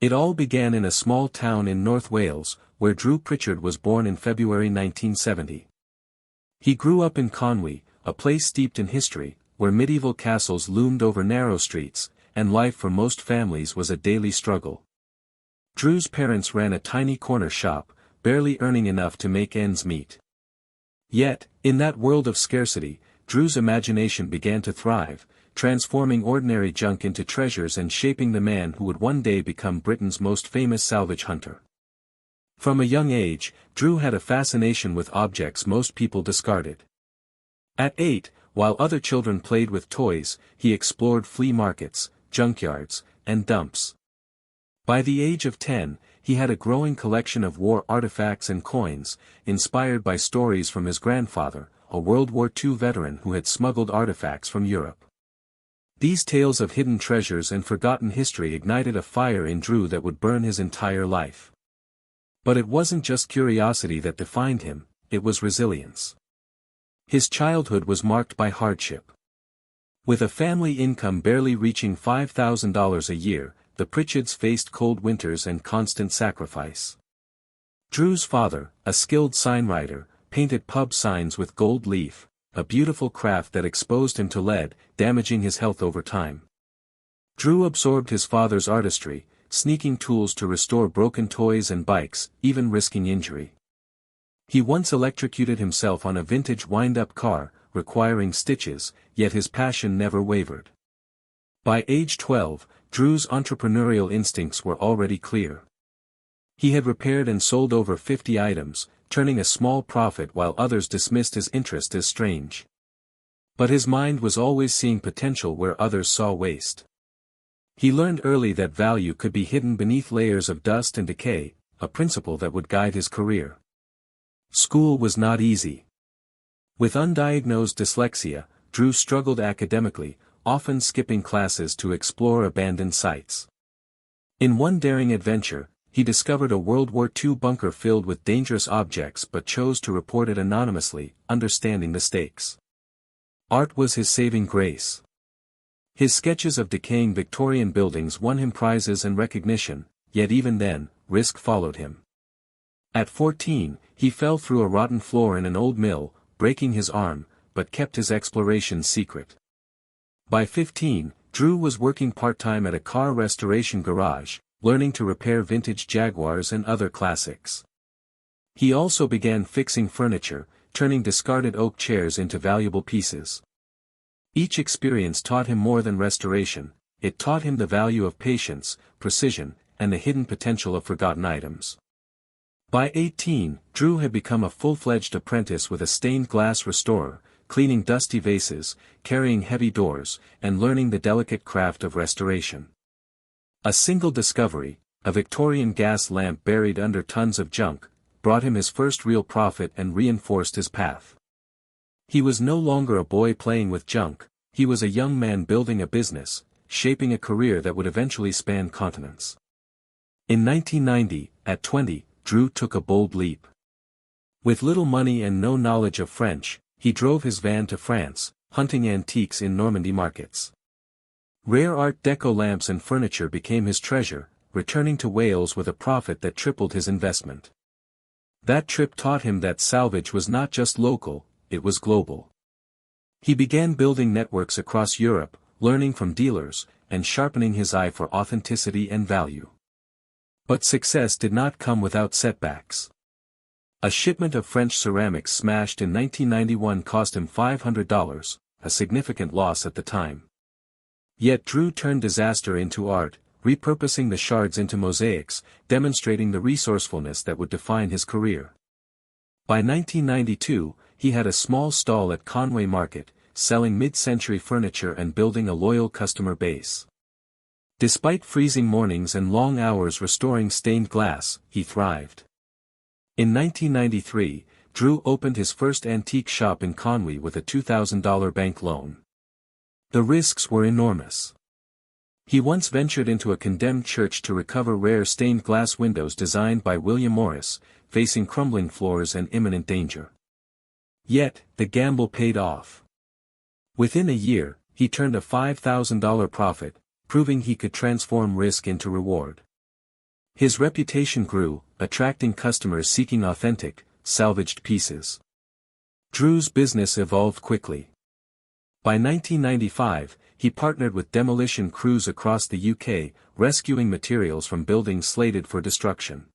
It all began in a small town in North Wales, where Drew Pritchard was born in February 1970. He grew up in Conwy, a place steeped in history, where medieval castles loomed over narrow streets, and life for most families was a daily struggle. Drew's parents ran a tiny corner shop, barely earning enough to make ends meet. Yet, in that world of scarcity, Drew's imagination began to thrive, transforming ordinary junk into treasures and shaping the man who would one day become Britain's most famous salvage hunter. From a young age, Drew had a fascination with objects most people discarded. At 8, while other children played with toys, he explored flea markets, junkyards, and dumps. By the age of 10, he had a growing collection of war artifacts and coins, inspired by stories from his grandfather, a World War II veteran who had smuggled artifacts from Europe. These tales of hidden treasures and forgotten history ignited a fire in Drew that would burn his entire life. But it wasn't just curiosity that defined him, it was resilience. His childhood was marked by hardship. With a family income barely reaching $5,000 a year, the Pritchards faced cold winters and constant sacrifice. Drew's father, a skilled signwriter, painted pub signs with gold leaf, a beautiful craft that exposed him to lead, damaging his health over time. Drew absorbed his father's artistry, sneaking tools to restore broken toys and bikes, even risking injury. He once electrocuted himself on a vintage wind-up car, requiring stitches, yet his passion never wavered. By age 12, Drew's entrepreneurial instincts were already clear. He had repaired and sold over 50 items, turning a small profit while others dismissed his interest as strange. But his mind was always seeing potential where others saw waste. He learned early that value could be hidden beneath layers of dust and decay, a principle that would guide his career. School was not easy. With undiagnosed dyslexia, Drew struggled academically, often skipping classes to explore abandoned sites. In one daring adventure, he discovered a World War II bunker filled with dangerous objects but chose to report it anonymously, understanding the stakes. Art was his saving grace. His sketches of decaying Victorian buildings won him prizes and recognition, yet even then, risk followed him. At 14, he fell through a rotten floor in an old mill, breaking his arm, but kept his explorations secret. By 15, Drew was working part-time at a car restoration garage, learning to repair vintage Jaguars and other classics. He also began fixing furniture, turning discarded oak chairs into valuable pieces. Each experience taught him more than restoration, it taught him the value of patience, precision, and the hidden potential of forgotten items. By 18, Drew had become a full-fledged apprentice with a stained glass restorer, cleaning dusty vases, carrying heavy doors, and learning the delicate craft of restoration. A single discovery, a Victorian gas lamp buried under tons of junk, brought him his first real profit and reinforced his path. He was no longer a boy playing with junk, he was a young man building a business, shaping a career that would eventually span continents. In 1990, at 20, Drew took a bold leap. With little money and no knowledge of French, he drove his van to France, hunting antiques in Normandy markets. Rare Art Deco lamps and furniture became his treasure, returning to Wales with a profit that tripled his investment. That trip taught him that salvage was not just local, it was global. He began building networks across Europe, learning from dealers, and sharpening his eye for authenticity and value. But success did not come without setbacks. A shipment of French ceramics smashed in 1991 cost him $500, a significant loss at the time. Yet Drew turned disaster into art, repurposing the shards into mosaics, demonstrating the resourcefulness that would define his career. By 1992, he had a small stall at Conway Market, selling mid-century furniture and building a loyal customer base. Despite freezing mornings and long hours restoring stained glass, he thrived. In 1993, Drew opened his first antique shop in Conwy with a $2,000 bank loan. The risks were enormous. He once ventured into a condemned church to recover rare stained glass windows designed by William Morris, facing crumbling floors and imminent danger. Yet, the gamble paid off. Within a year, he turned a $5,000 profit, proving he could transform risk into reward. His reputation grew, attracting customers seeking authentic, salvaged pieces. Drew's business evolved quickly. By 1995, he partnered with demolition crews across the UK, rescuing materials from buildings slated for destruction.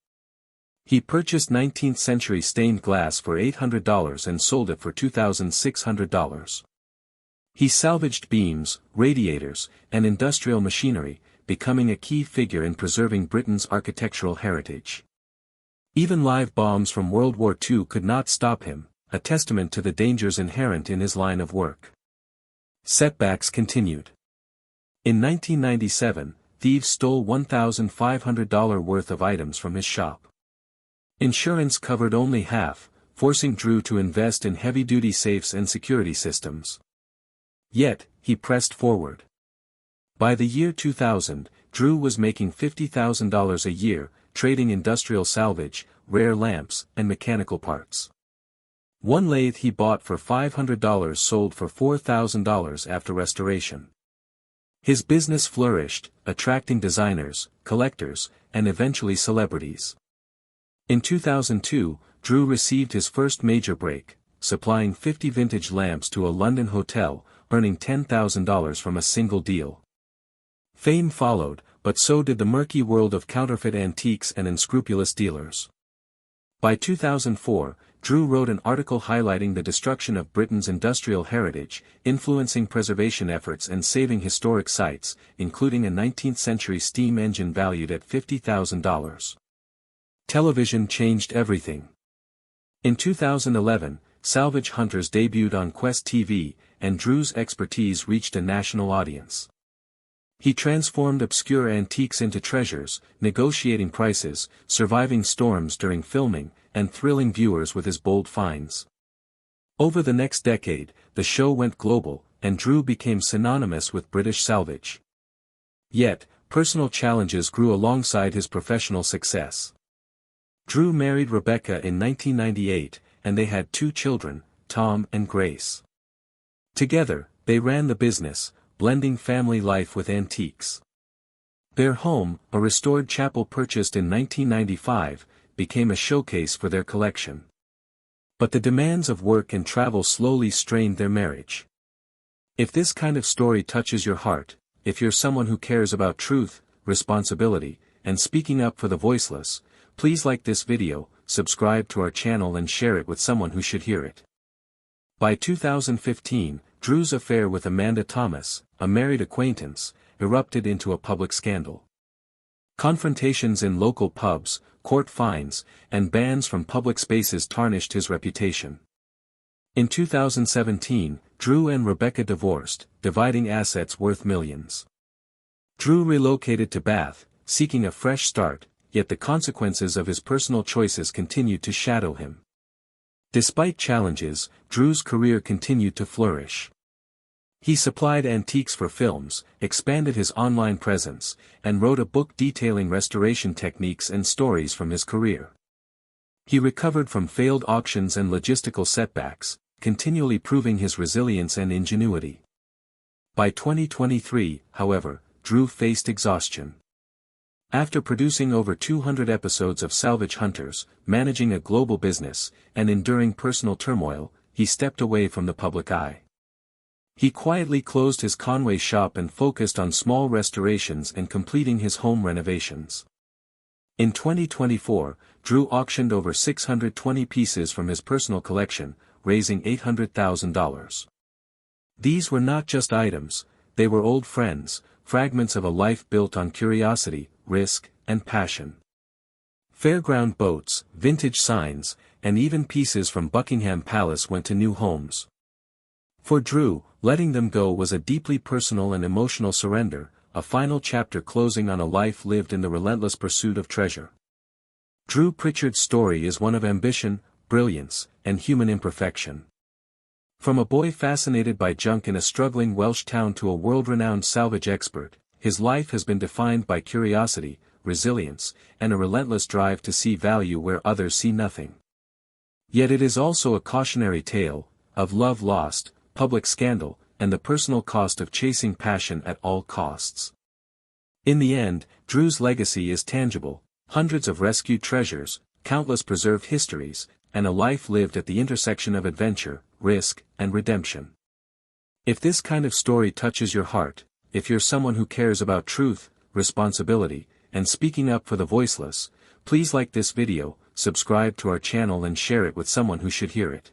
He purchased 19th-century stained glass for $800 and sold it for $2,600. He salvaged beams, radiators, and industrial machinery, becoming a key figure in preserving Britain's architectural heritage. Even live bombs from World War II could not stop him, a testament to the dangers inherent in his line of work. Setbacks continued. In 1997, thieves stole $1,500 worth of items from his shop. Insurance covered only half, forcing Drew to invest in heavy-duty safes and security systems. Yet, he pressed forward. By the year 2000, Drew was making $50,000 a year, trading industrial salvage, rare lamps, and mechanical parts. One lathe he bought for $500 sold for $4,000 after restoration. His business flourished, attracting designers, collectors, and eventually celebrities. In 2002, Drew received his first major break, supplying 50 vintage lamps to a London hotel, earning $10,000 from a single deal. Fame followed, but so did the murky world of counterfeit antiques and unscrupulous dealers. By 2004, Drew wrote an article highlighting the destruction of Britain's industrial heritage, influencing preservation efforts and saving historic sites, including a 19th-century steam engine valued at $50,000. Television changed everything. In 2011, Salvage Hunters debuted on Quest TV, and Drew's expertise reached a national audience. He transformed obscure antiques into treasures, negotiating prices, surviving storms during filming, and thrilling viewers with his bold finds. Over the next decade, the show went global, and Drew became synonymous with British salvage. Yet, personal challenges grew alongside his professional success. Drew married Rebecca in 1998, and they had 2 children, Tom and Grace. Together, they ran the business, blending family life with antiques. Their home, a restored chapel purchased in 1995, became a showcase for their collection. But the demands of work and travel slowly strained their marriage. If this kind of story touches your heart, if you're someone who cares about truth, responsibility, and speaking up for the voiceless, please like this video, subscribe to our channel and share it with someone who should hear it. By 2015, Drew's affair with Amanda Thomas, a married acquaintance, erupted into a public scandal. Confrontations in local pubs, court fines, and bans from public spaces tarnished his reputation. In 2017, Drew and Rebecca divorced, dividing assets worth millions. Drew relocated to Bath, seeking a fresh start, yet the consequences of his personal choices continued to shadow him. Despite challenges, Drew's career continued to flourish. He supplied antiques for films, expanded his online presence, and wrote a book detailing restoration techniques and stories from his career. He recovered from failed auctions and logistical setbacks, continually proving his resilience and ingenuity. By 2023, however, Drew faced exhaustion. After producing over 200 episodes of Salvage Hunters, managing a global business, and enduring personal turmoil, he stepped away from the public eye. He quietly closed his Conway shop and focused on small restorations and completing his home renovations. In 2024, Drew auctioned over 620 pieces from his personal collection, raising $800,000. These were not just items, they were old friends, fragments of a life built on curiosity, risk, and passion. Fairground boats, vintage signs, and even pieces from Buckingham Palace went to new homes. For Drew, letting them go was a deeply personal and emotional surrender, a final chapter closing on a life lived in the relentless pursuit of treasure. Drew Pritchard's story is one of ambition, brilliance, and human imperfection. From a boy fascinated by junk in a struggling Welsh town to a world-renowned salvage expert, his life has been defined by curiosity, resilience, and a relentless drive to see value where others see nothing. Yet it is also a cautionary tale, of love lost, public scandal, and the personal cost of chasing passion at all costs. In the end, Drew's legacy is tangible, hundreds of rescued treasures, countless preserved histories, and a life lived at the intersection of adventure, risk, and redemption. If this kind of story touches your heart, if you're someone who cares about truth, responsibility, and speaking up for the voiceless, please like this video, subscribe to our channel and share it with someone who should hear it.